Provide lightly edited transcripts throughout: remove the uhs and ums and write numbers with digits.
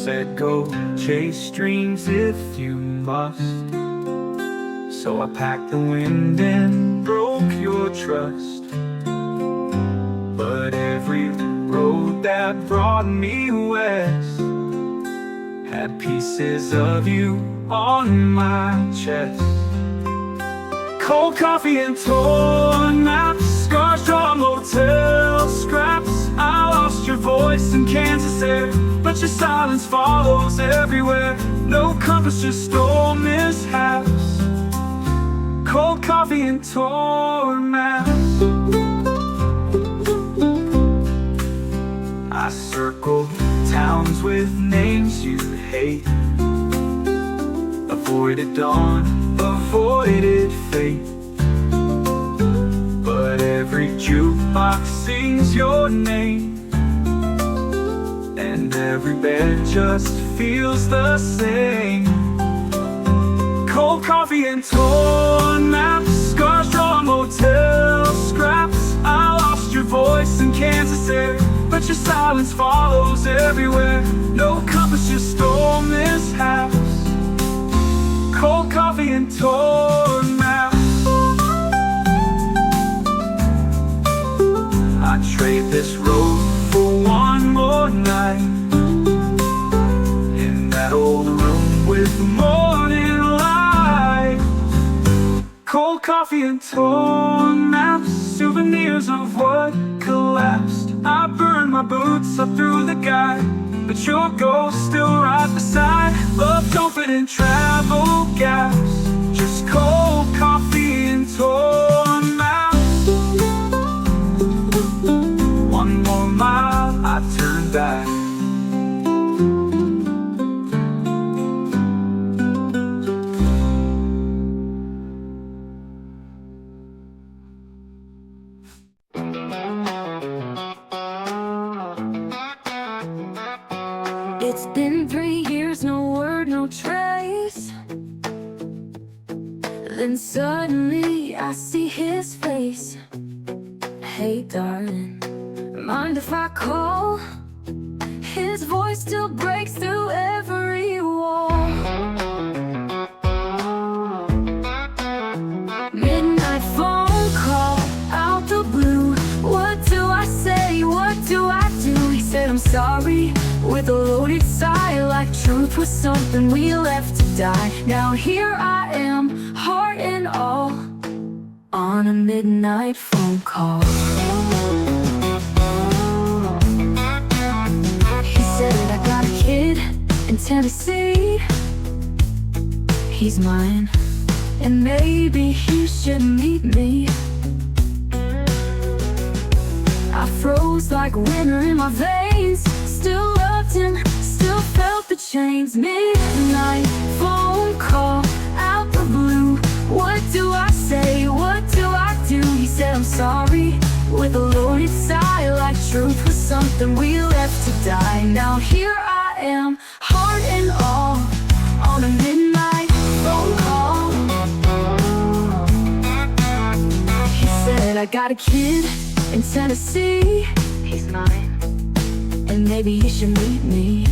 said go chase dreams if you must. So I packed the wind and broke your trust. But every road that brought me west had pieces of you on my chest. Cold coffee and torn maps, scars drawn motel scraps. I lost your voice in Kansas air, but your silence follows everywhere. No compass, just storm mishaps. Cold coffee and torn maps. I circled towns with names you hate, avoided dawn, avoided fate. But every jukebox sings your name, and every bed just feels the same. Cold coffee and torn maps, scars drawn motel scraps. I lost your voice in Kansas air, but your silence follows everywhere. No compass, just storm mishaps. Cold coffee and torn maps. I trade this road for one more night in that old room with morning light. Cold coffee and torn maps, souvenirs of what collapsed. I burned my boots up through the guide, but your ghost still right beside. Love, comfort, and travel gaps, just cold coffee and torn maps. One more mile, I turn back. It's been 3 years, no word, no trace. Then suddenly I see his face. Hey darling, mind if I call? His voice still breaks through every wall. Midnight phone call, out the blue. What do I say, what do I do? He said I'm sorry, with a loaded sigh, like truth was something we left to die. Now here I am, heart and all, on a midnight phone call. He said I got a kid in Tennessee. He's mine, and maybe he should meet me. I froze like winter in my veins. Still loved him, still felt the chains. Midnight phone call, out the blue. What do I say, what do I do? He said I'm sorry, with a loaded sigh, like truth was something we left to die. Now here I am, heart and all, on a midnight phone call. He said I got a kid in Tennessee. He's mine, and maybe you should meet me.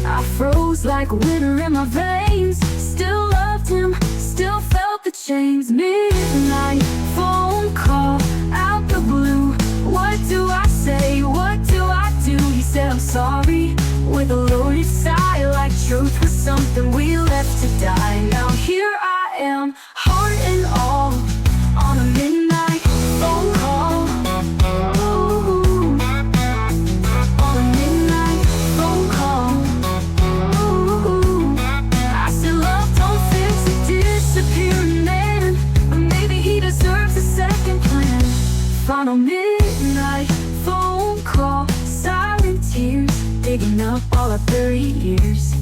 I froze like winter in my veins. Still loved him, still felt the chains. Midnight phone call, out the blue. What do I say, what do I do? He said I'm sorry, with a loaded sigh, like truth was something we left to die. Now here I am, heart and all, on a midnight phone call. Ooh, on a midnight phone call. Ooh, I said love don't fix a disappearing man, but maybe he deserves a second plan. Final midnight phone call, silent tears, digging up all our 30 years.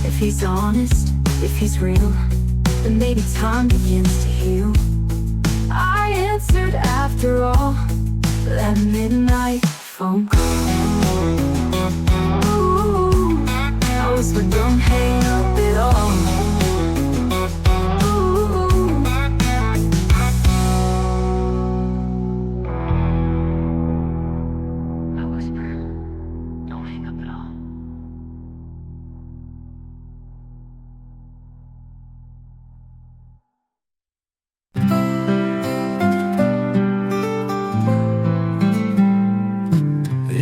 If he's honest, if he's real, then maybe time begins to heal. I answered after all, that midnight phone call. Ooh, I whispered don't hang up at all. Ooh.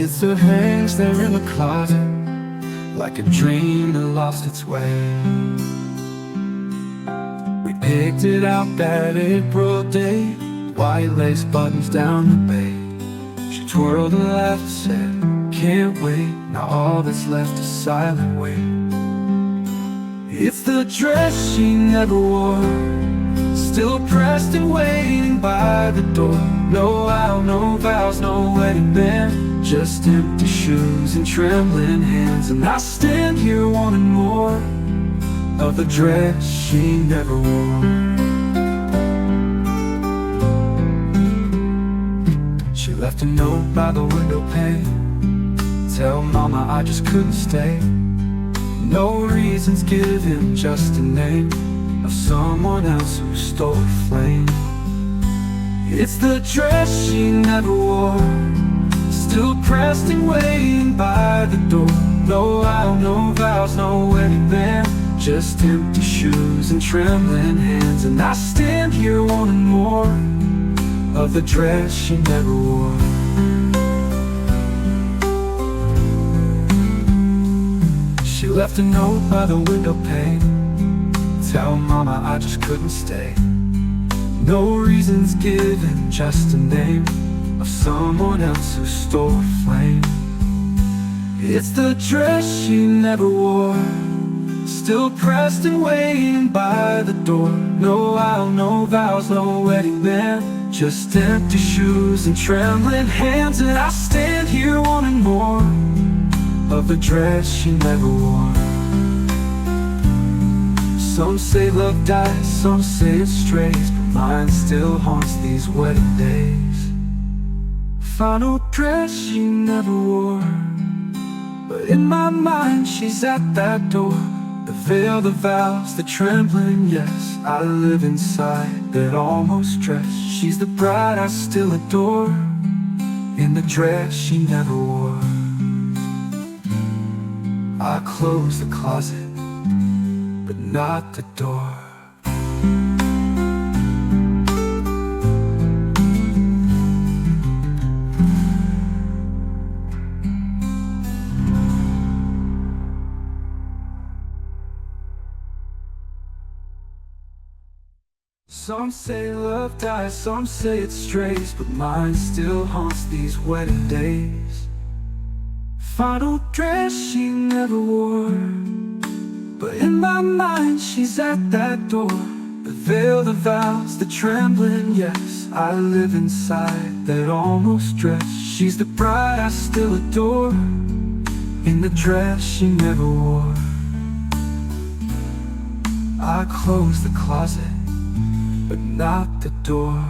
It still hangs there in the closet, like a dream that lost its way. We picked it out that April day, white lace buttons down the bay. She twirled and laughed and said, can't wait. Now all that's left is silent wait. It's the dress she never wore, still pressed and waiting by the door. No vow, no vows, no wedding band, just empty shoes and trembling hands. And I stand here wanting more of the dress she never wore. She left a note by the window pane, tell mama I just couldn't stay. No reasons given, just a name of someone else who stole her flame. It's the dress she never wore, still pressed and waiting by the door. No vow, no vows, no wedding band, just empty shoes and trembling hands. And I stand here wanting more of the dress she never wore. She left a note by the window pane, tell mama I just couldn't stay. No reasons given, just a name of someone else who stole her flame. It's the dress she never wore, still pressed and waiting by the door. No vow, no vows, no wedding band, just empty shoes and trembling hands. And I stand here wanting more of the dress she never wore. Some say love dies, some say it strays, but mine still haunts these wedding days. Final dress she never wore, but in my mind she's at that door. The veil, the vows, the trembling yes, I live inside that almost dress. She's the bride I still adore, in the dress she never wore. I close the closet, but not the door. Some say love dies, some say it strays, but mine still haunts these wedding days. Final dress she never wore, but in my mind she's at that door. The veil, the vows, the trembling yes, I live inside that almost dress. She's the bride I still adore, in the dress she never wore. I close the closet, but not the door.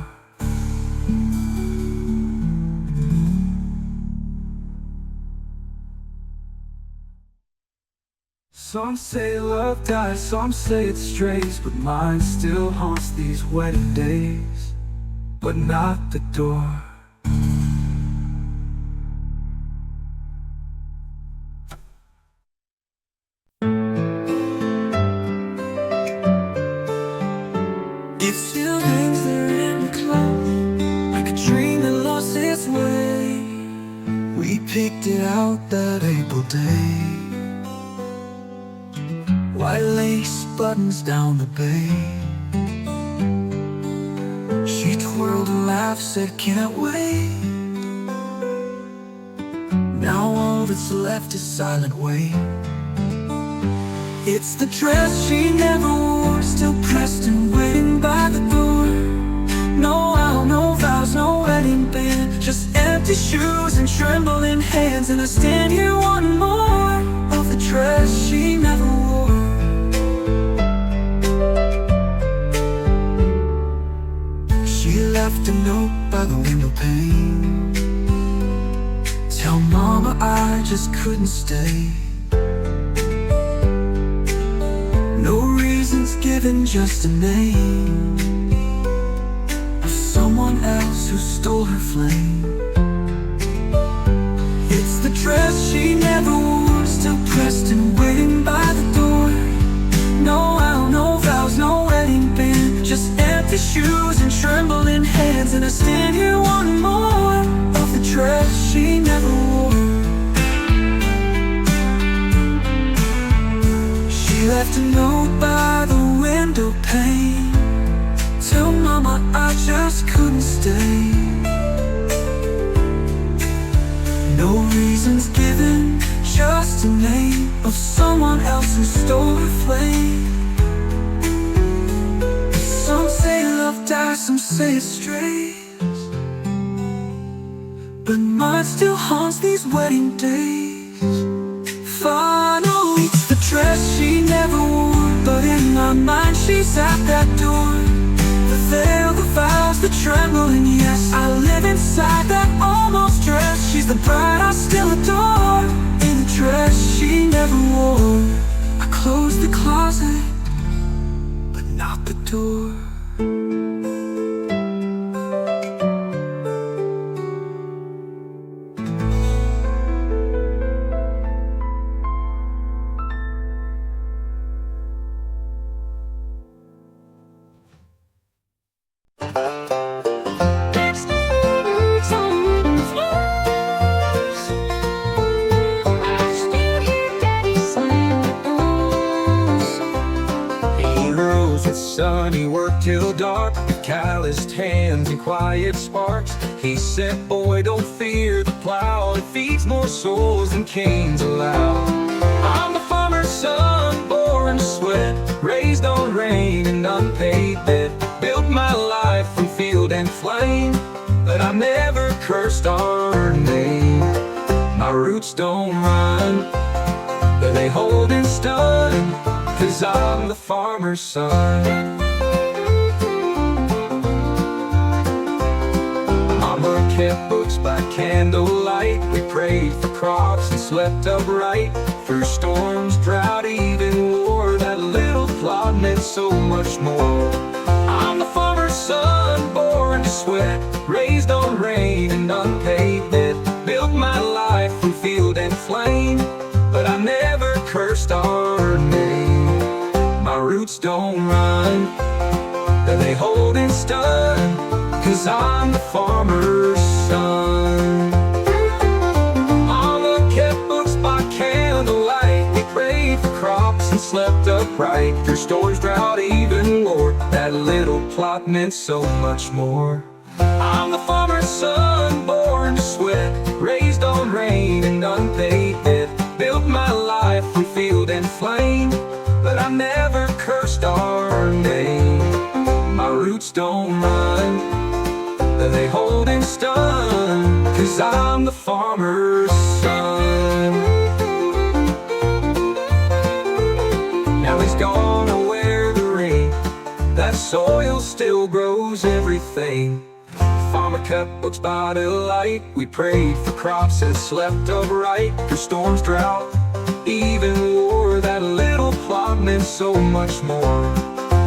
Some say love dies, some say it strays, but mine still haunts these wedding days, but not the door. It still hangs there in the closet, like a dream that lost its way. We picked it out that April day, white lace buttons down the bay. She twirled and laughed, said can't wait. Now all that's left is silent wait. It's the dress she never wore, still pressed and waiting by the door. No vow, no vows, no wedding band, just empty shoes and trembling hands. And I stand here wanting more of the dress she never wore. She left a note by the window pane, tell mama I just couldn't stay. No reasons given, just a name of someone else who stole her flame. It's the dress she never wore, still pressed and waiting by the door. No vow, no vows, no wedding band, just empty shoes and trembling hands. And I stand here wanting more of the dress she never wore. left a note by the window pane. Tell mama I just couldn't stay. No reasons given, just a name of someone else who stole her flame. Some say love dies, some say it strays, but mine still haunts these wedding days. Finally, it's the dress she never wore, but in my mind she's at that door. The veil, the vows, the trembling, yes, I live inside that almost dress. She's the bride I still adore, in the dress she never wore. I closed the closet, but not the door. Son, he worked till dark with calloused hands and quiet sparks. He said, boy, don't fear the plow, it feeds more souls than canes allow. I'm the farmer's son, born to sweat, raised on rain and unpaid debt. Built my life from field and flame, but I never cursed our name. My roots don't run, but they hold and stun, 'cause I'm the farmer's son. Mama kept books by candlelight. We prayed for crops and slept upright. Through storms, drought, even war, that little plot meant so much more. I'm the farmer's son, born to sweat, raised on rain and unpaid debt. Built my life from field and flame, but I never cursed our name. My roots don't run, but they hold and stun, 'cause I'm the farmer's son. Mama kept books by candlelight. We prayed for crops and slept upright. Through storms, drought, even war, that little plot meant so much more. I'm the farmer's son, born to sweat, raised on rain and unpaid debt. Built my life from field and flame, but I never cursed our name. My roots don't run, but they hold and stun, 'cause I'm the farmer's son. Now he's gonna wear the ring, that soil still grows everything. Farmer kept books by the light. We prayed for crops and slept upright. Through storms, drought, even war, that little plot meant so much more.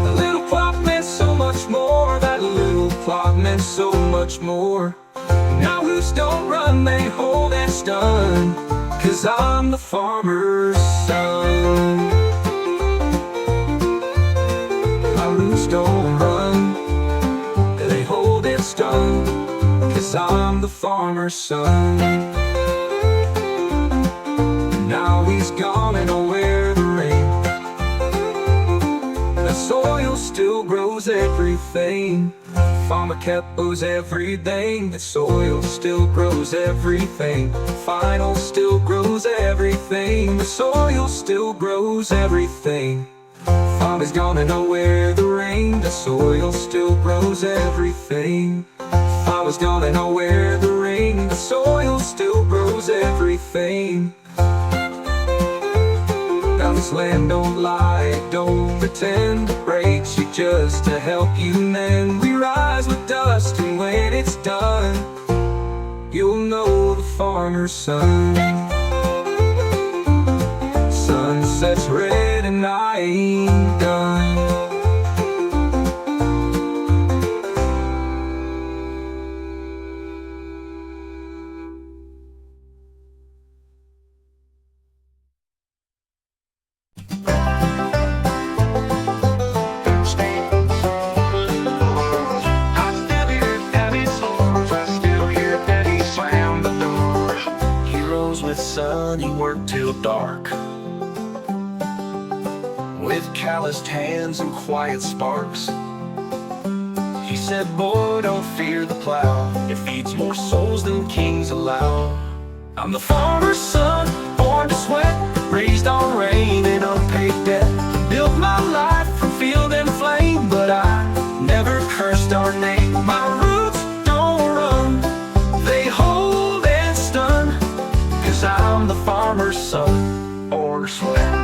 The little plot meant so much more. That little plot meant so much more. Now who's don't run, they hold and stun, 'cause I'm the farmer's son. My roots don't run, they hold and stun, 'cause I'm the farmer's son. Now he's gone and I'll wear the ring. The soil still grows everything. Farmer kept books everything. The soil still grows everything. Final still grows everything. The soil still grows everything. Farmer's gone and I'll wear the ring. The soil still grows everything. Farmer's gone and I'll wear the ring. The soil still grows everything. Now this land don't lie, don't pretend to break you just to help you mend. We rise with dust, and when it's done, you'll know the farmer's son. Sunset's red and I ain't done. Sun, he worked till dark. with calloused hands and quiet sparks. He said, boy, don't fear the plow. It feeds more souls than kings allow. I'm the farmer's son, born to sweat, raised on rain and unpaid debt. Built my life from field and flame, but I never cursed our name. My roots don't run, they hold and stun, 'cause I'm the farmer's son, born to sweat.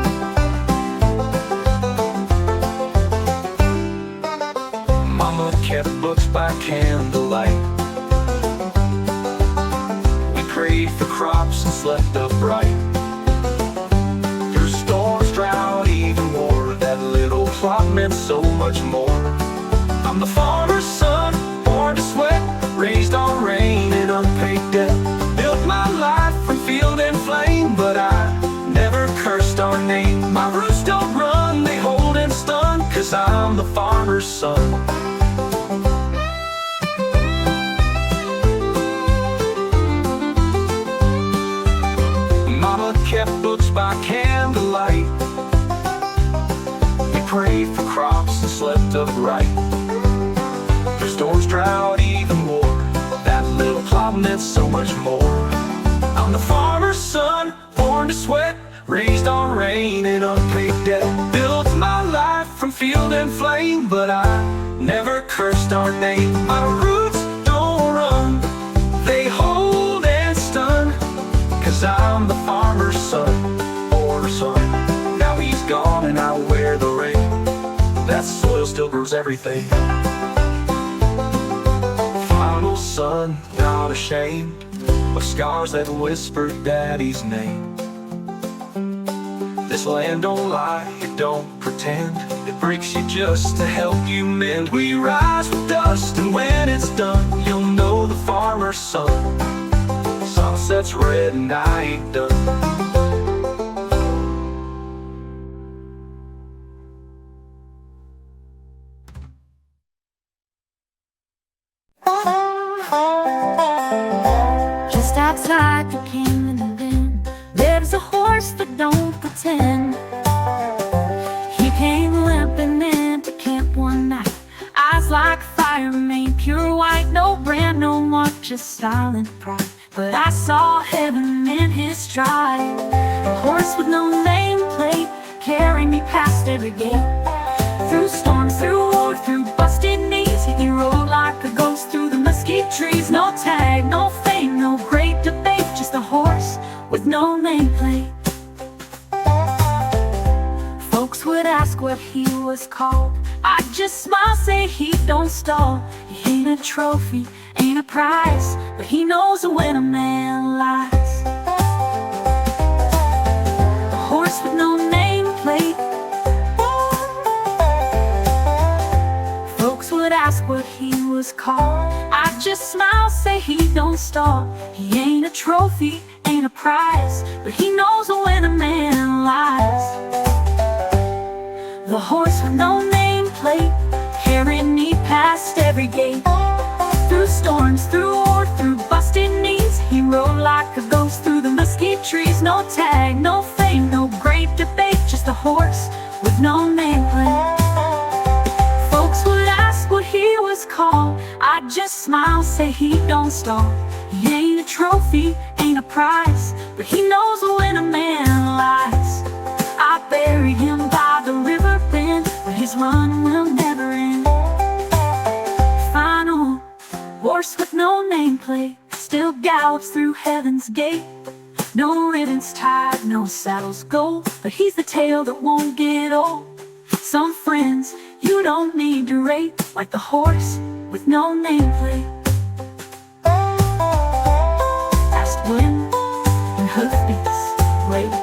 Mama kept books by candlelight. We prayed for crops and slept upright. Through storms, drought, even war, that little plot meant so much more. I'm the farmer's son, born to sweat, raised on rain and unpaid debt. Built my life from field and flame, but I never cursed our name. My roots don't run, they hold and stun, 'cause I'm the farmer's son. Mama kept books by candlelight. We prayed for crops and slept upright. Through storms, drought, even war, that little plot meant so much more. I'm the farmer's son, born to sweat, raised on rain and unpaid debt. Built my life from field and flame, but I never cursed our name. My roots don't run, they hold and stun, 'cause I'm the farmer's son, or son. Now he's gone and I wear the ring. That soil still grows everything. Final son, not ashamed of scars that whispered daddy's name. This land don't lie, it don't pretend. It breaks you just to help you mend. We rise with dust, and when it's done, you'll know the farmer's son. Sunset's red and I ain't done. Just outside the Kingdom and then there's a horse that don't pretend. He came limping into camp one night, eyes like fire, made pure white, no brand, no mark, just silent pride. But I saw heaven in his stride. A horse with no nameplate, carrying me past every gate. Through storms, through war, through busted knees, he rode like a ghost through the mesquite trees. No tag, no fame, no great debate, just a horse with no nameplate. Folks would ask what he was called. I'd just smile, say he don't stall. He ain't a trophy, ain't a prize, but he knows when a man lies. A horse with no nameplate. Folks would ask what he was called. I'd just smile, say he don't stall. He ain't a trophy, ain't a prize, but he knows when a man lies. The horse with no nameplate, carrying me past every gate. Through storms, through war, through busted knees, he rode like a ghost through the mesquite trees. No tag, no fame, no great debate, just a horse with no nameplate. Folks would ask what he was called. I'd just smile, say he don't stall. He ain't a trophy, ain't a prize, but he knows when a man lies. I buried him by the river bend, but his run will never end. Final horse with no nameplate, still gallops through heaven's gate. No ribbons tied, no saddles gold, but he's the tale that won't get old. Some friends you don't need to rate, like the horse with no nameplate. Past wind and hoofbeats wait.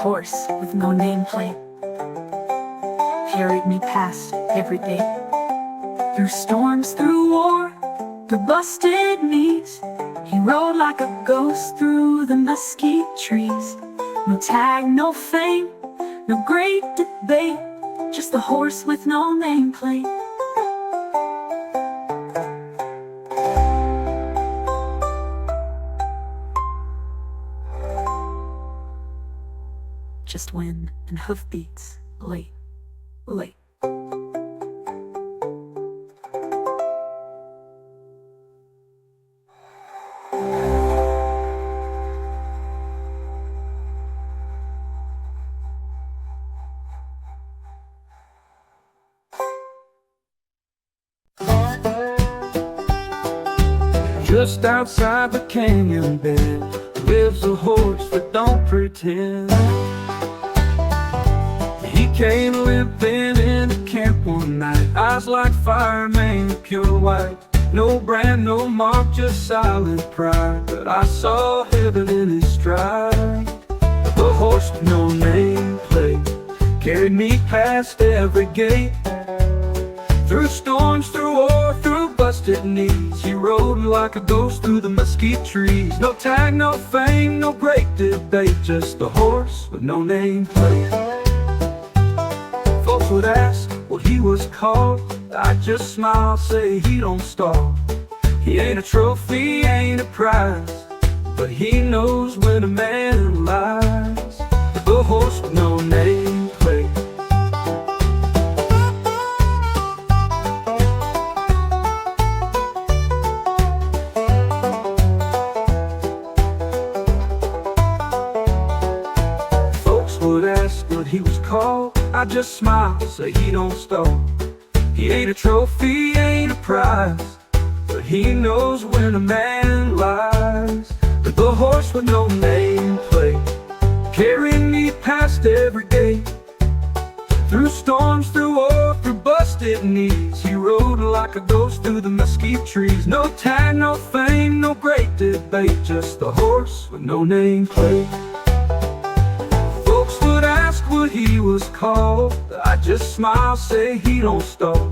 horse with no nameplate carried me past every day. Through storms, through war, through busted knees, he rode like a ghost through the mesquite trees. No tag, no fame, no great debate, just a horse with no nameplate. Just wind and hoofbeats, late, late. Just outside the canyon bed lives a horse that don't pretend. He came limping into camp one night, eyes like fire, mane pure white. No brand, no mark, just silent pride. But I saw heaven in his stride. The horse with no nameplate carried me past every gate. Through storms, through war, through busted knees, he rode like a ghost through the mesquite trees. No tag, no fame, no great debate, just a horse with no nameplate. Folks would ask what he was called, I'd just smile, say he don't stall. He ain't a trophy, ain't a prize, but he knows when a man lies. The horse with no nameplate. He was called, I just smile, say he don't stall. He ain't a trophy, ain't a prize, but he knows when a man lies. But the horse with no nameplate carrying me past every gate. Through storms, through war, through busted knees, he rode like a ghost through the mesquite trees. No tag, no fame, no great debate, just the horse with no nameplate. What he was called, I just smile, say he don't stall.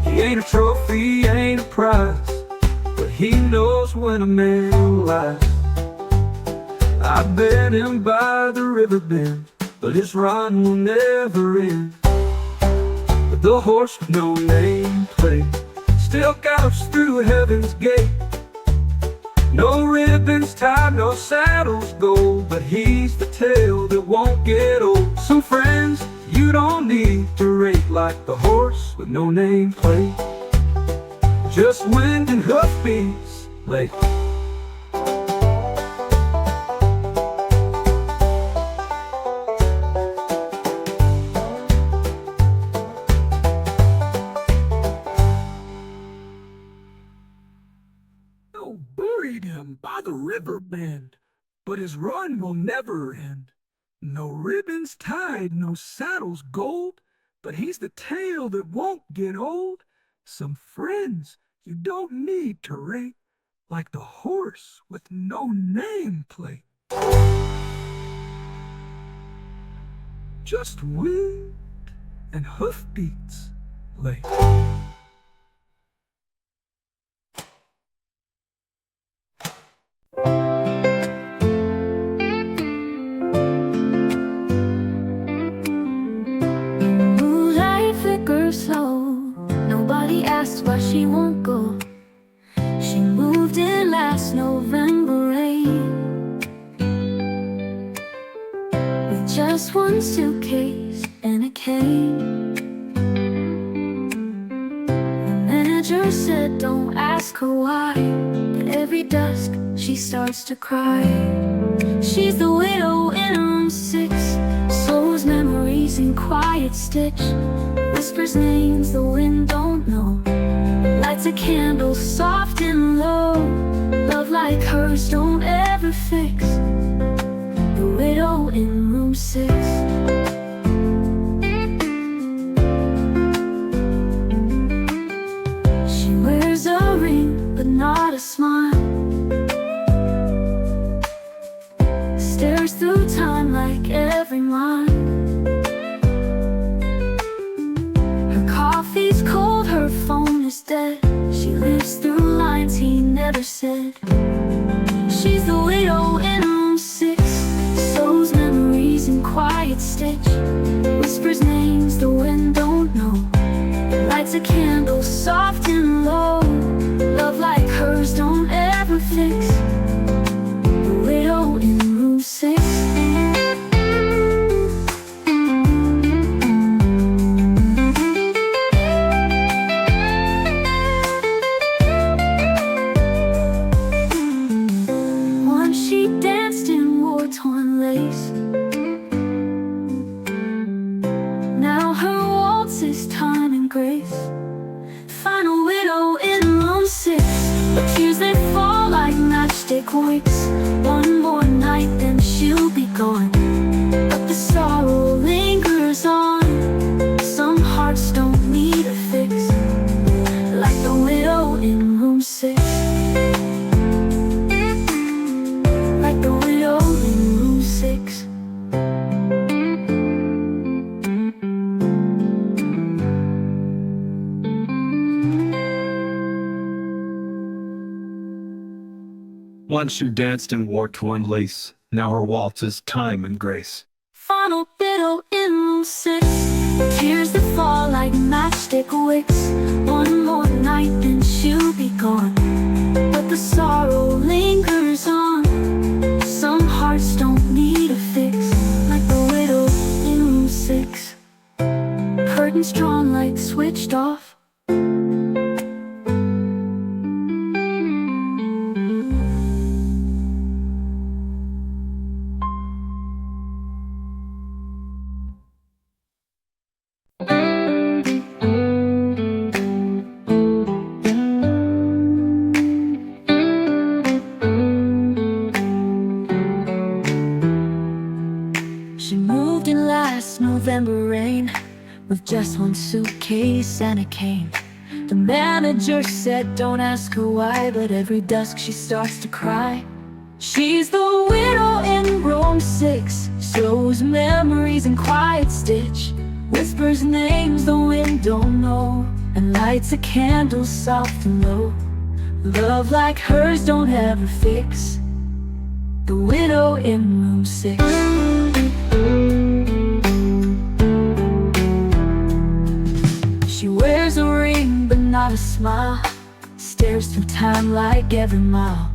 He ain't a trophy, ain't a prize, but he knows when a man lies. I bet him by the river bend, but his run will never end. But the horse with no nameplate still gallops through heaven's gate. No ribbons tied, no saddles gold, but he's the tale that won't get old. Some friends you don't need to rate, like the horse with no nameplate. Just wind and hoofbeats late. Buried him by the river bend, but his run will never end. No ribbons tied, no saddles gold, but he's the tale that won't get old. Some friends you don't need to rate, like the horse with no nameplate. Just wind and hoofbeats late. Nobody asked why she won't go. She moved in last November rain, with just one suitcase and a cane. The manager said don't ask her why, but every dusk she starts to cry. She's the widow in room 6, slows memories in quiet stitch, whispers names the wind don't know, lights a candle soft and low. Love like hers don't ever fix, the widow in room 6. She wears a ring but not a smile, stares through time like every dead. She lives through lines he never said. She's the widow in room 6, sews memories in quiet stitch, whispers names the wind don't know, lights a candle soft and low. Love like hers don't ever fix. The widow in room 6. Once she danced in war-torn lace. Now her waltz is time and grace. Final widow in room 6. The tears they fall like matchstick wicks. One more night then she'll be gone, but the sorrow lingers on. Some hearts don't need a fix, like the widow in room 6. Like the widow in room 6. Once she danced in war-torn lace, now her waltz is time and grace. Final widow in room 6. Tears that fall like matchstick wicks. One more night then she'll be gone, but the sorrow lingers on. Some hearts don't need a fix, like the widow in room 6. Curtains drawn, lights switched off. She moved in last November rain, with just one suitcase and a cane. The manager said don't ask her why, but every dusk she starts to cry. She's the widow in room 6, shows memories in quiet stitch, whispers names the wind don't know, and lights a candle soft and low. Love like hers don't ever fix. The widow in room 6. She wears a ring but not a smile, stares through time like every mile.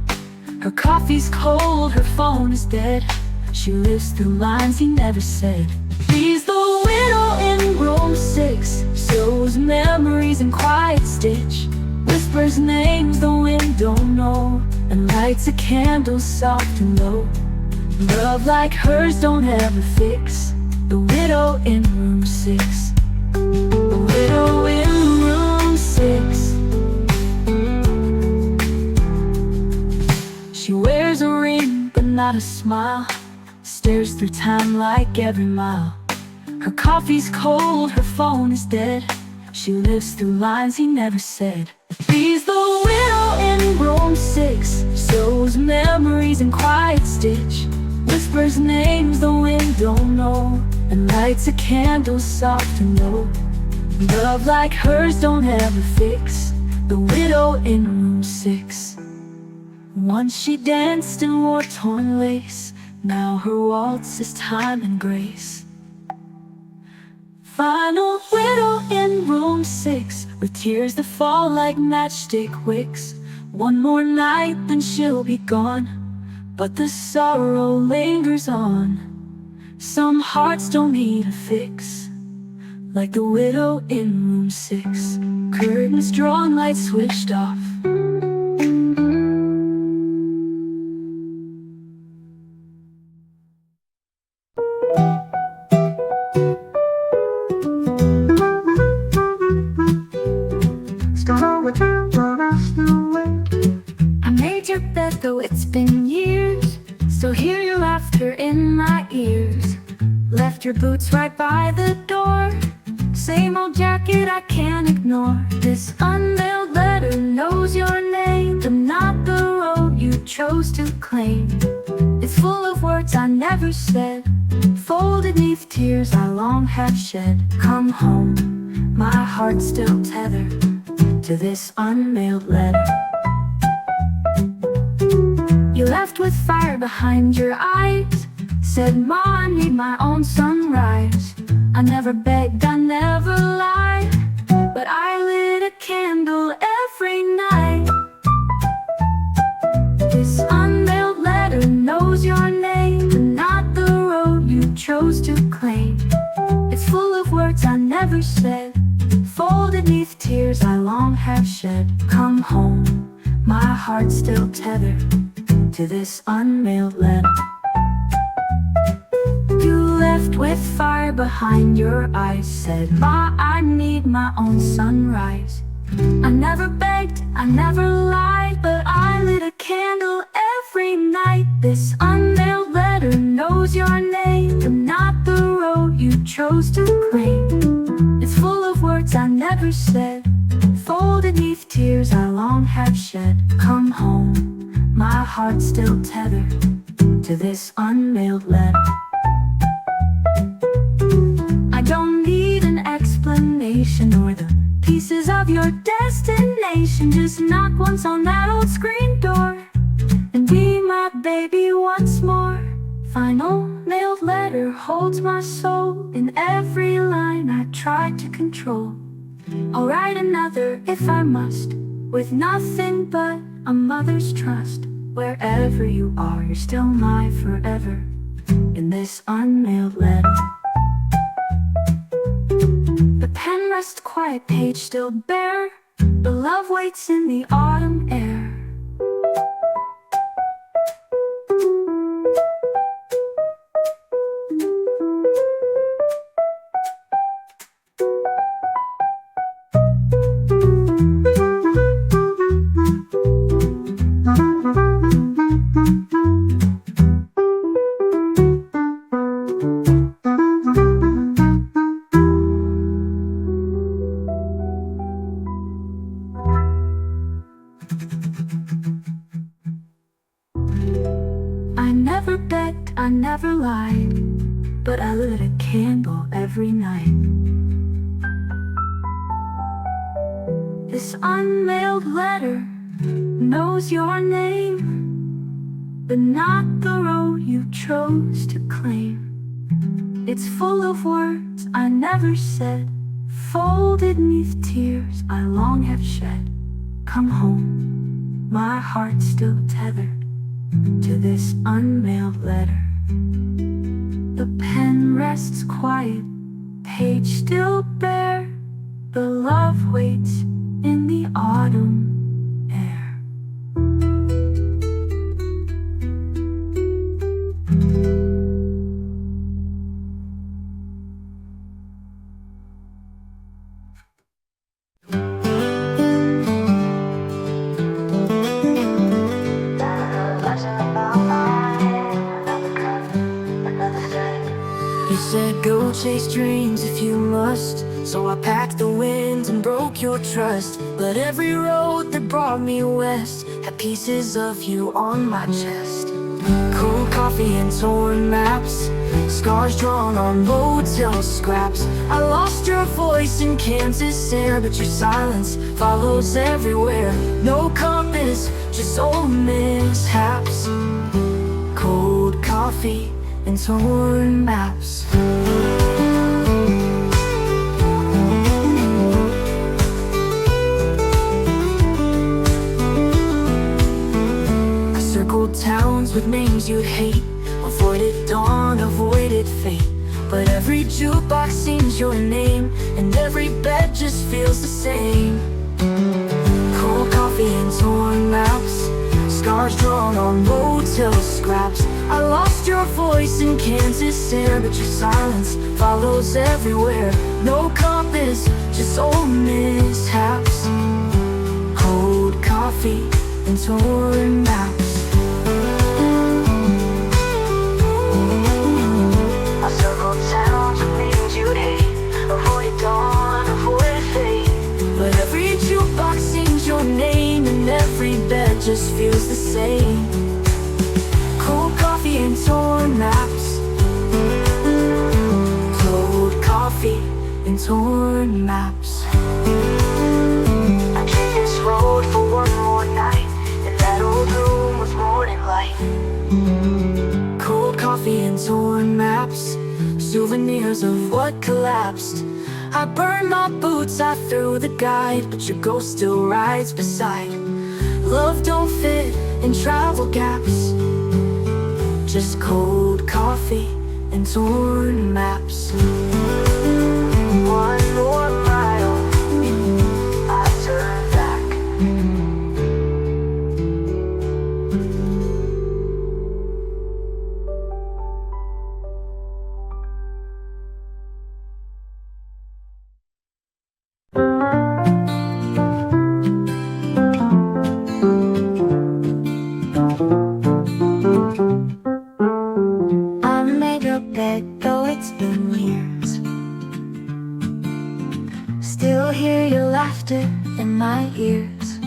Her coffee's cold, her phone is dead. She lives through lines he never said. She's the widow in room 6, sews memories in quiet stitch, whispers names the wind don't know, and lights a candle soft and low. Love like hers don't ever fix. The widow in room 6. The widow in room 6. She wears a ring but not a smile, stares through time like every mile. Her coffee's cold, her phone is dead. She lives through lines he never said. She's the widow in room 6, sews memories in quiet stitch, whispers names the wind don't know, and lights a candle soft and low. Love like hers don't ever fix. The widow in room 6. Once she danced in war-torn lace, now her waltz is time and grace. Final widow in room 6, with tears that fall like matchstick wicks. One more night then she'll be gone, but the sorrow lingers on. Some hearts don't need a fix, like the widow in room 6. Curtains drawn, lights switched off. I made your bed though it's been years, still hear your laughter in my ears. Left your boots right by the door, same old jacket I can't ignore. This unmailed letter knows your name, but not the road you chose to claim. It's full of words I never said, folded neath tears I long have shed. Come home, my heart still tethered to this unmailed letter. You left with fire behind your eyes, said, "Ma, I need my own sunrise." I never begged, I never lied, but I lit a candle every night. This unmailed letter knows your name, but not the road you chose to claim. It's full of words I never said, folded neath tears I long have shed. Come home, my heart still tethered to this unmailed letter. You left with fire behind your eyes, said, "Ma, I need my own sunrise." I never begged, I never lied, but I lit a candle every night. This unmailed letter knows your name, but not the road you chose to claim. It's full of words I never said, folded neath tears I long have shed. Come home, my heart still tethered to this unmailed letter. I don't need an explanation or the pieces of your destination. Just knock once on that old screen door and be my baby once more. Final mailed letter holds my soul in every line I tried to control. I'll write another if I must, with nothing but a mother's trust. Wherever you are, you're still mine forever in this unmailed letter. The pen rests quiet, page still bare. The love waits in the autumn air. I never begged, I never lied, but I lit a candle every night. This unmailed letter knows your name, but not the road you chose to claim. It's full of words I never said, folded neath tears I long have shed. Come home, my heart still tethered to this unmailed letter. The pen rests quiet, page still bare. The love waits in the autumn air. You said go chase dreams if you must, so I packed the winds and broke your trust. But every road that brought me west had pieces of you on my chest. Cold coffee and torn maps, scars drawn on motel scraps. I lost your voice in Kansas air, but your silence follows everywhere. No compass, just old mishaps. Cold coffee and torn maps. I circled towns with names you'd hate, avoided dawn, avoided fate. But every jukebox sings your name, and every bed just feels the same. Cold coffee and torn maps, scars drawn on motel scraps. I lost your voice in Kansas air, but your silence follows everywhere. No compass, just old mishaps. Cold coffee and torn maps. I circled towns with names you'd hate, avoided dawn, avoided fate. But every jukebox sings your name, and every bed just feels the same. Cold coffee and torn maps. Cold coffee and torn maps. I souvenirs of what collapsed. I burned my boots, I threw the guide, but your ghost still rides beside. Love don't fit in travel gaps, just cold coffee and torn maps. One more mile, I turn back. I made your bed, though it's been years. Still hear your laughter in my ears.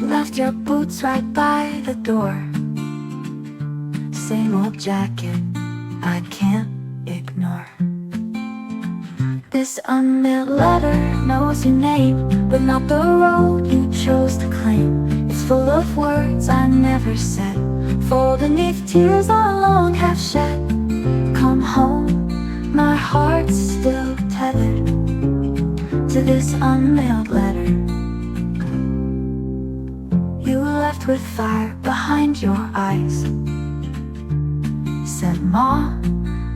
Left your boots right by the door. Same old jacket, I can't ignore. This unmailed letter knows your name, but not the road you chose to claim. It's full of words I never said, fall beneath tears I long have shed. Come home, my heart's still tethered to this unmailed letter. You left with fire behind your eyes. Said, Ma,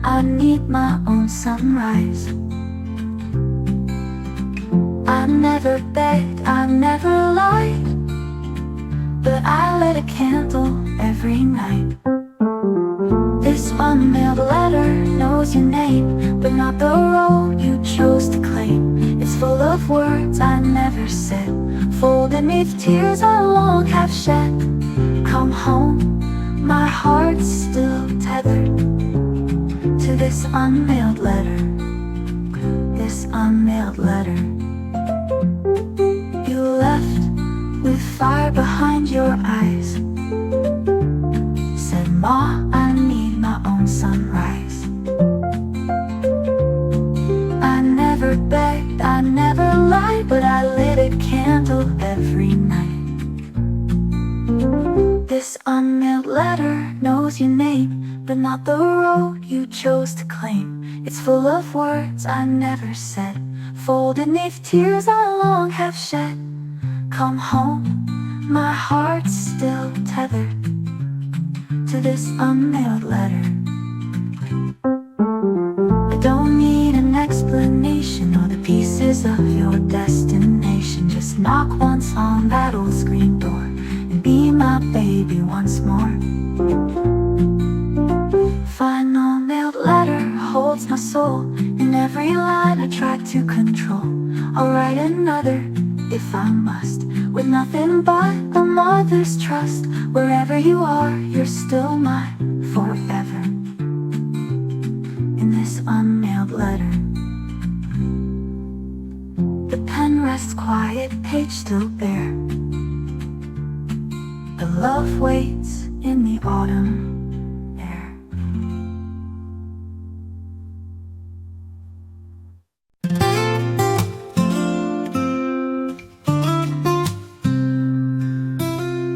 I need my own sunrise. I never begged, I never lied, but I lit a candle every night. This unmailed letter knows your name, but not the road you chose to claim. It's full of words I never said, folded beneath tears I long have shed. Come home, my heart's still tethered to this unmailed letter. This unmailed letter. You left with fire behind your eyes. Said, Ma, I need my own sunrise. I never begged, I never lied, but I lit a candle every night. This unmailed letter knows your name, but not the road you chose to claim. It's full of words I never said, folded beneath tears I long have shed. Come home, my heart's still tethered to this unmailed letter. I don't need an explanation or the pieces of your destination. Just knock once on that old screen door and be my baby once more. Final mailed letter holds my soul, in every line I try to control. I'll write another if I must, with nothing but a mother's trust. Wherever you are, you're still mine forever. In this unmailed letter, the pen rests quiet, page still bare. The love waits in the autumn air.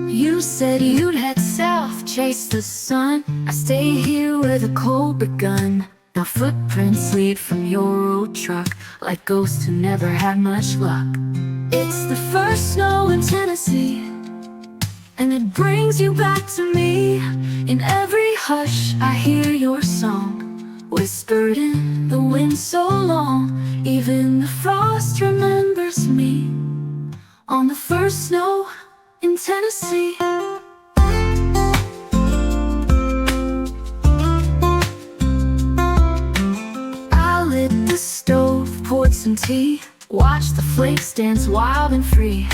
You said you'd head south, chase the sun. I stay here where the cold begun. Now footprints lead from your old truck, like ghosts who never had much luck. It's the first snow in Tennessee, and it brings you back to me. In every hush I hear your song, whispered in the wind so long. Even the frost remembers me on the first snow in Tennessee. I lit the stove, poured some tea, watched the flakes dance wild and free.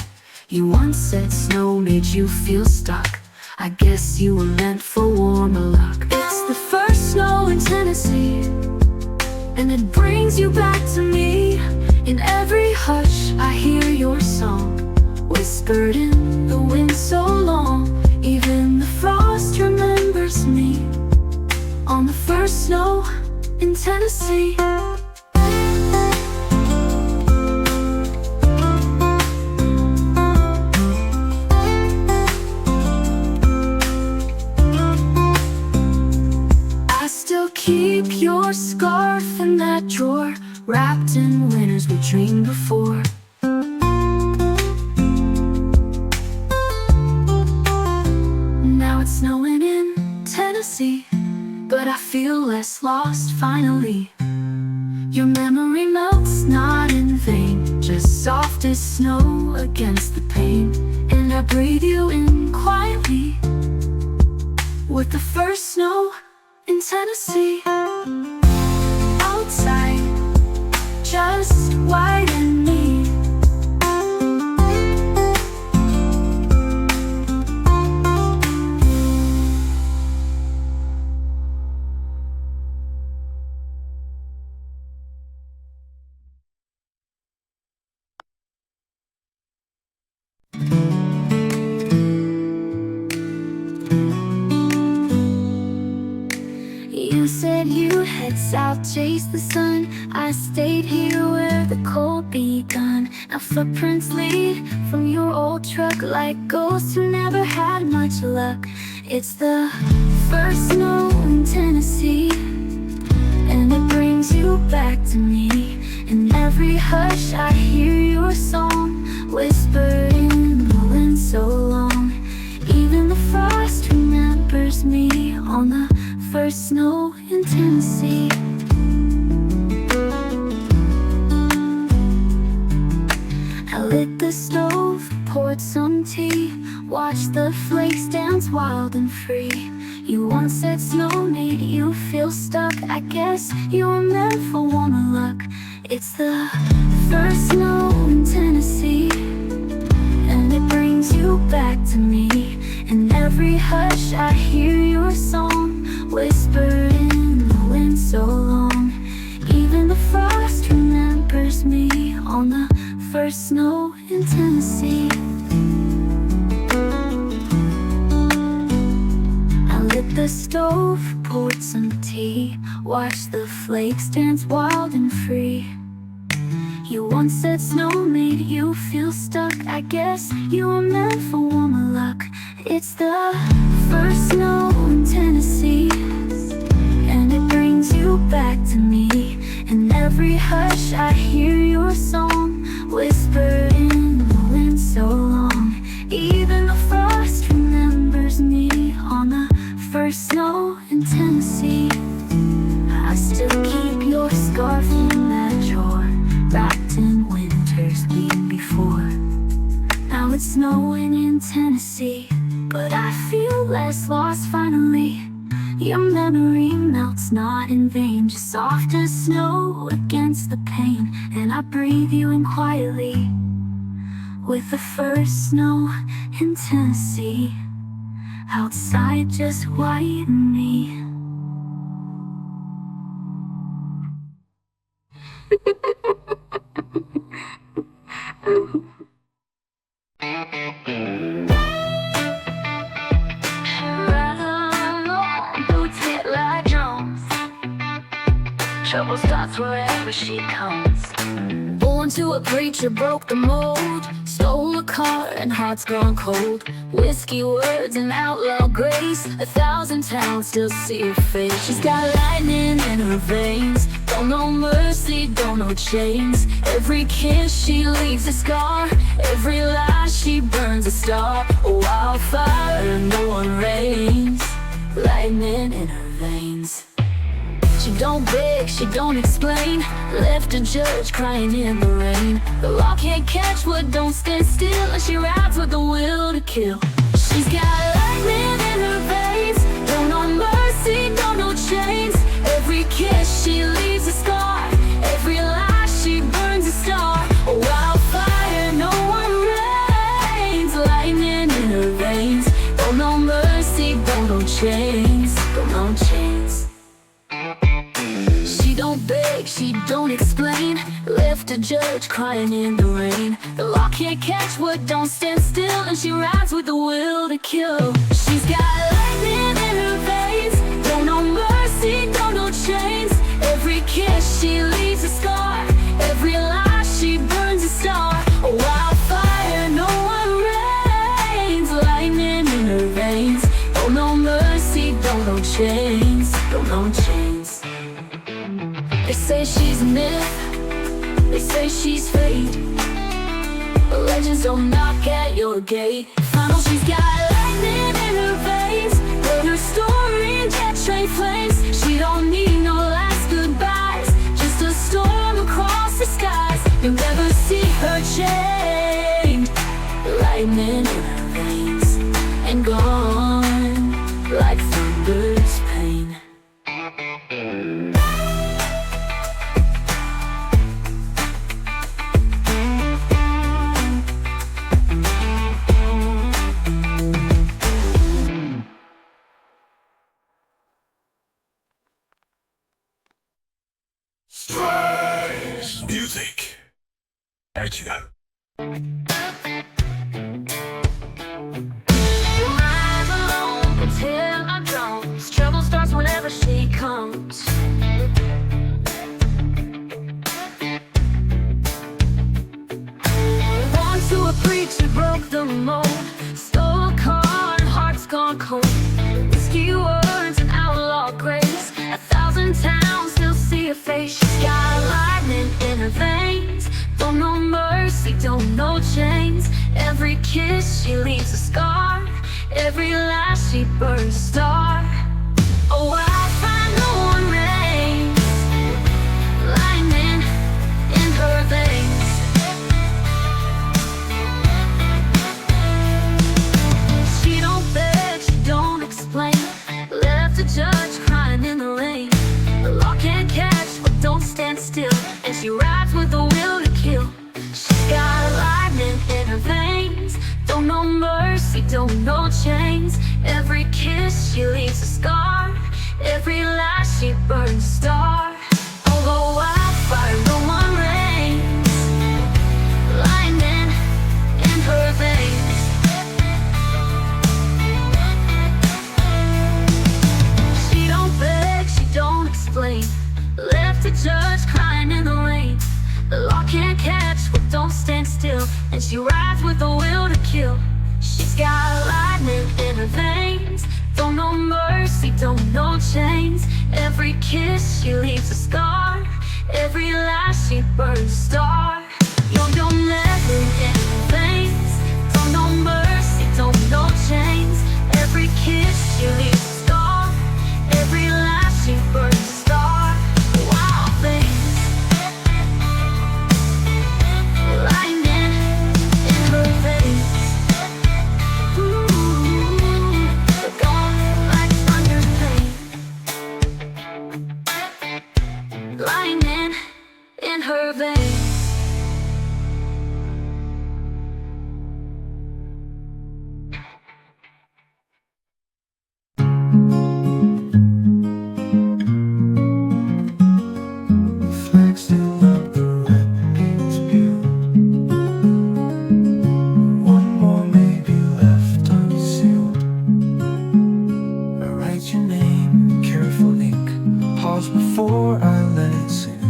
You once said snow made you feel stuck. I guess you were meant for warmer luck. It's the first snow in Tennessee, and it brings you back to me. In every hush I hear your song, whispered in the wind so long. Even the frost remembers me on the first snow in Tennessee. I still still keep your scarf in that drawer, wrapped in winters we dreamed before. Now it's snowing in Tennessee, but I feel less lost finally. Your memory melts not in vain, just soft as snow against the pane. And I breathe you in quietly, with the first snow in Tennessee. Outside, just white and me. You said you head south, chase the sun. I stayed here where the cold begun. Our footprints lead from your old truck, like ghosts who never had much luck. It's the first snow in Tennessee, and it brings you back to me. In every hush I hear your song, whispered in the wind so long. Even the frost remembers me on the first snow in Tennessee. I lit the stove, poured some tea, watched the flakes dance wild and free. You once said snow made you feel stuck. I guess you were meant for warmer luck. It's the first snow in Tennessee, and it brings you back to me. In every hush I hear your song, whispered in the wind so long. Even the frost remembers me on the first snow in Tennessee. I lit the stove, poured some tea, watched the flakes dance wild and free. You once said snow made you feel stuck. I guess you were meant for warmer luck. It's the first snow in Tennessee, and it brings you back to me. In every hush I hear your song, whispered in the wind so long. Even the frost remembers me on the first snow in Tennessee. I still keep your scarf in that drawer, wrapped in winter's beam before. Now it's snowing in Tennessee, but I feel less lost finally. Your memory melts not in vain, just soft as snow against the pane. And I breathe you in quietly, with the first snow in Tennessee. Outside just white and me. Trouble starts wherever she comes. Born to a preacher, broke the mold, stole a car and hearts gone cold. Whiskey words and outlaw grace, 1,000 towns still see her face. She's got lightning in her veins, don't know mercy, don't know chains. Every kiss she leaves a scar, every lie she burns a star. A wildfire, no one reigns, lightning in her veins. She don't beg, she don't explain, left a judge crying in the rain. The law can't catch what don't stand still, and she rides with the will to kill. She's got lightning in her veins, don't know mercy, don't know chains. Every kiss she leaves a scar, every lie she burns a star. A wildfire, no one reigns, lightning in her veins. Don't know mercy, don't know chains, don't know chains. She don't beg, she don't explain, left a judge crying in the rain. The law can't catch what don't stand still, and she rides with the will to kill. She's got lightning in her veins, don't know mercy, don't know chains. Every kiss she leaves a scar, every lie she burns a star. A wildfire, no one reigns, lightning in her veins. Don't know mercy, don't know chains, don't know chains. say she's a myth, they say she's fate, but legends don't knock at your gate. I know she's got lightning in her veins, heard her story in jet train flames. She don't need no last goodbyes, just a storm across the skies. You'll never see her chained, lightning in her veins, and gone like thunder's pain. Music. Echo. I'm alone until I'm gone. This trouble starts whenever she comes. Born to a preacher, broke the mold, stole a car and heart's gone cold. Whiskey words and outlaw grace, 1,000 towns still see her face. She's got lightning in her veins, don't know mercy, don't know chains. Every kiss she leaves a scar, every lash she burns a star. Oh, I find no one reigns, lightning in her veins. She don't beg, she don't explain, left a judge crying in the lane. The law can't catch but don't stand still, and she rides with a will to kill. She's got lightning in her veins, don't know mercy, don't know chains. Every kiss she leaves a scar, every lash she burns a star. Although wildfire, no one reigns, lightning in her veins. She don't beg, she don't explain, left a judge crying in the lane. The law can't catch but don't stand still, and she rides with a will to kill. She's got lightning in her veins, don't know mercy, don't know chains. Every kiss she leaves a scar, every lash she burns a star. Don't lightning in her veins, don't know mercy, don't know chains. Every kiss she leaves a scar, every lash she burns a star. Wild things, lightning in her veins. Ooh, gone like thunder's pain, lightning in her veins. Flexing up the weapons view. One more may be left unsealed. I write your name, careful ink, pause before I let it sink.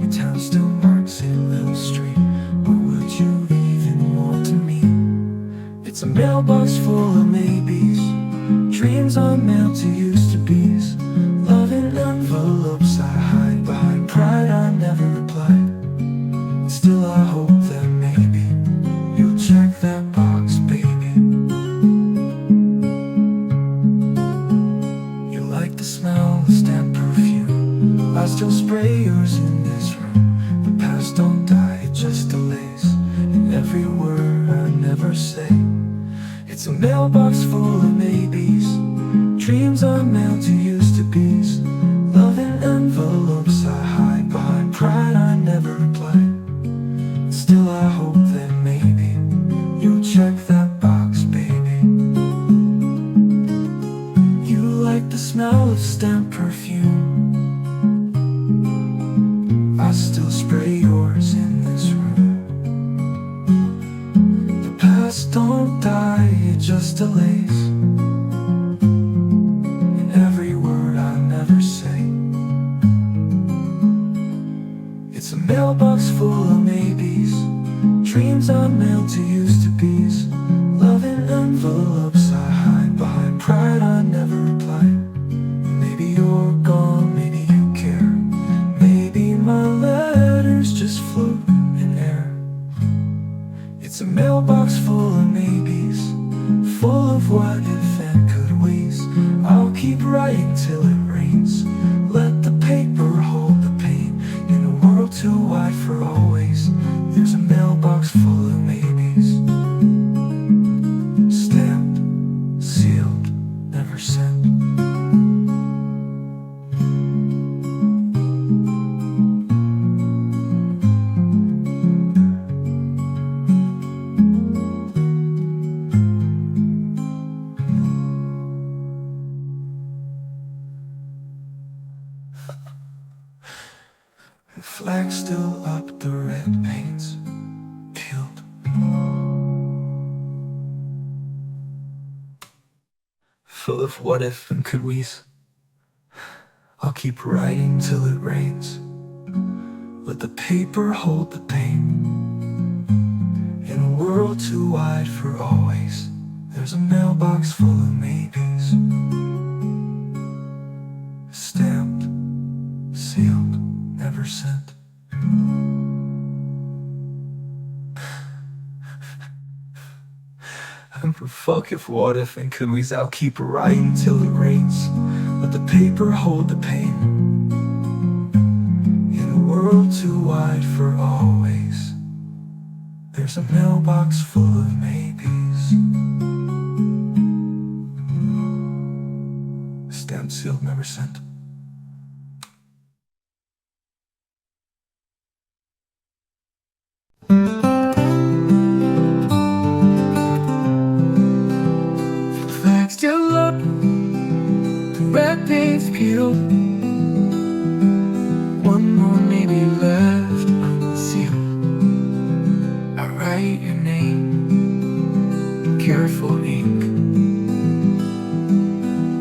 Your town still marks a little street. What would you even want to meet? It's a mailbox full of maybes, dreams unmailed to used to be's. Love in envelopes I hide behind pride I never replied. Still I hope that maybe you'll check that box, baby. You like the smell of stamp perfume, I still spray yours in this room. The past don't die, it just delays, and every word I never say. It's a mailbox full of maybes, dreams unmailed to used to be's. Love in envelopes I hide behind pride I never replied. Still I hope that maybe you'll check that box, baby. You like the smell of stamp perfume, I still spray yours in this room. The past don't die, it just delays, and every word I never say. It's a mailbox full of maybes, dreams unmailed to used to be's. Love in envelopes I hide behind pride I never replied. Maybe you're gone, maybe you care, maybe my The flag still up, the red paint's peeled. Full of what if and could we's. I'll keep writing till it rains. Let the paper hold the pain. In a world too wide for always, there's a mailbox full of maybes. Stamped, sealed, never sent. And for fuck if, what if, and could we's, I'll keep writing till it rains. Let the paper hold the pain. In a world too wide for always, there's a mailbox full of maybes. Stamped, sealed, never sent. Flag still up, the red paint's peeled. One more maybe left unsealed. I write your name, careful ink.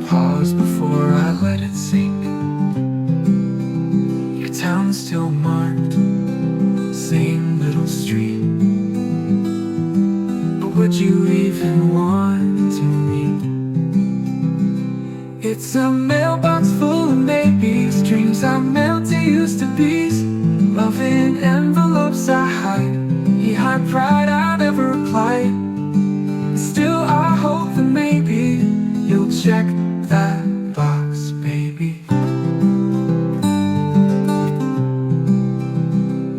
Pause before I let it sink. Your town's still marked, same little street. But would you even want to meet? It's a mailbox full of maybes, dreams I meant to used to be. Love in envelopes I hide, behind pride I never applied. Still I hope that maybe you'll check that box, baby.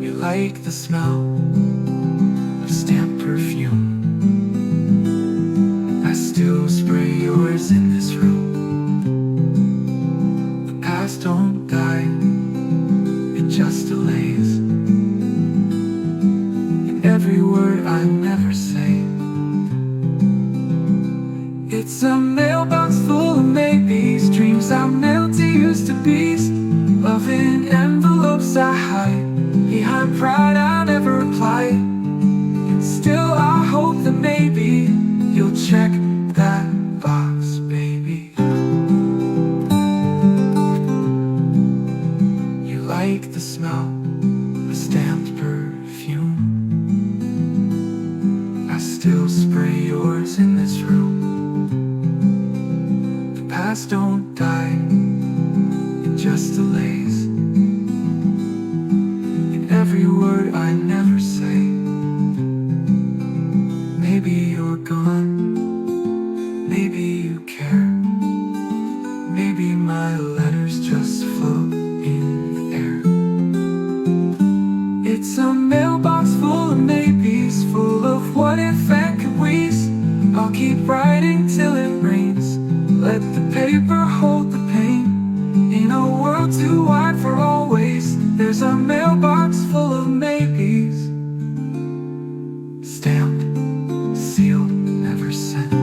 You like the smell of stamped perfume. I still spray yours in this room. The past don't die, it just delays. And every word I never say. It's a mailbox full of maybes, dreams I meant to used to be. Love in envelopes I hide, behind pride I never applied. And still I hope that maybe you'll check that box, baby. You like the smell of stamped perfume. I still spray yours in this room. Past don't die, it just delays. And every word I never say. Maybe you're gone, maybe you care. Maybe my letters just float in the air. It's a mailbox full of maybes, full of what if and could we's. I'll keep writing till it rains. Let the paper hold the pain. In a world too wide for always, there's a mailbox full of maybes. Stamped, sealed, never sent.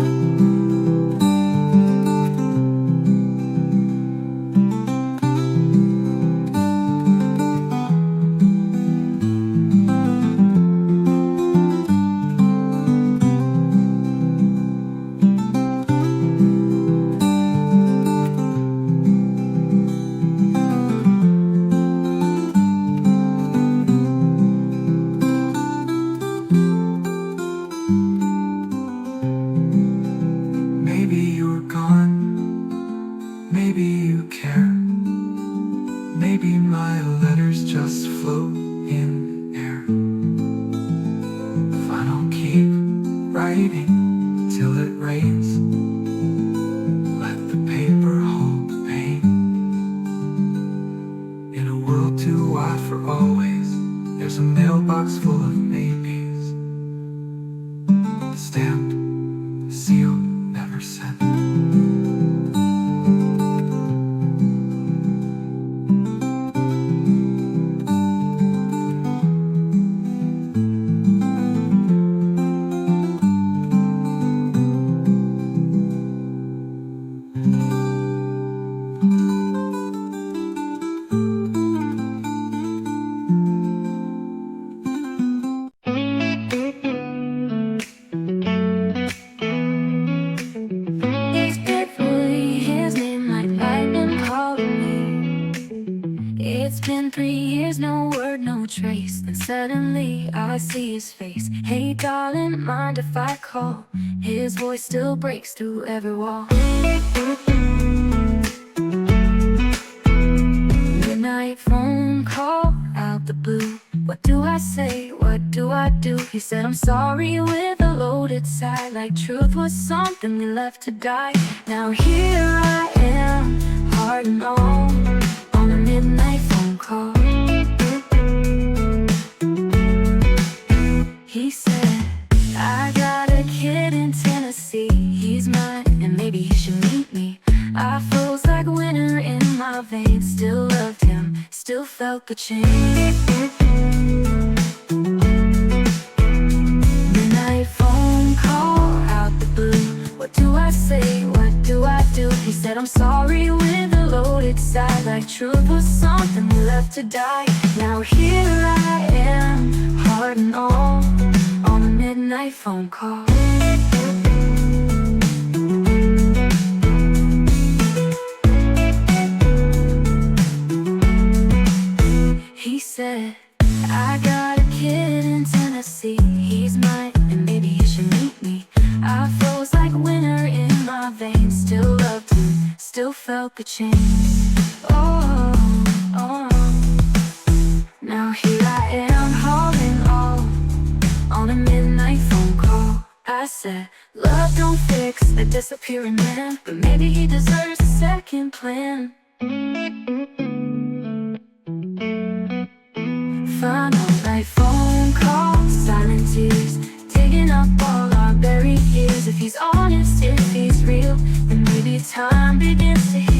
Maybe you're gone, maybe you care. Maybe my letters just float in air. If I don't keep writing till it rains, let the paper hold the pain. In a world too wide for always, there's a mailbox full of maybes. Stamped, sealed, never sent. It's been 3 years, no word, no trace. Then suddenly I see his face. Hey darling, mind if I call? His voice still breaks through every wall. Midnight phone call out the blue. What do I say? What do I do? He said I'm sorry with a loaded sigh, like truth was something we left to die. Now here I am, heart and all, on a midnight phone call. He said, I got a kid in Tennessee. He's mine, and maybe he should meet me. I froze like winter in my veins. Still loved him, still felt the change. Midnight phone call out the blue. What do I say? What do I do? He said I'm sorry with a loaded sigh, like truth was something we left to die. Now here I am, heart and all, on a midnight phone call. He said, I got a kid in Tennessee. He's mine, and maybe he should meet me. I froze like winter in my veins. Still loved him, still felt the change. Oh, oh. Now here I am, hauling all, on a midnight phone call. I said, love don't fix a disappearing man, but maybe he deserves a second plan. Final night phone call, silent tears, digging up all our buried years. If he's honest, if he's real, then maybe time begins to heal.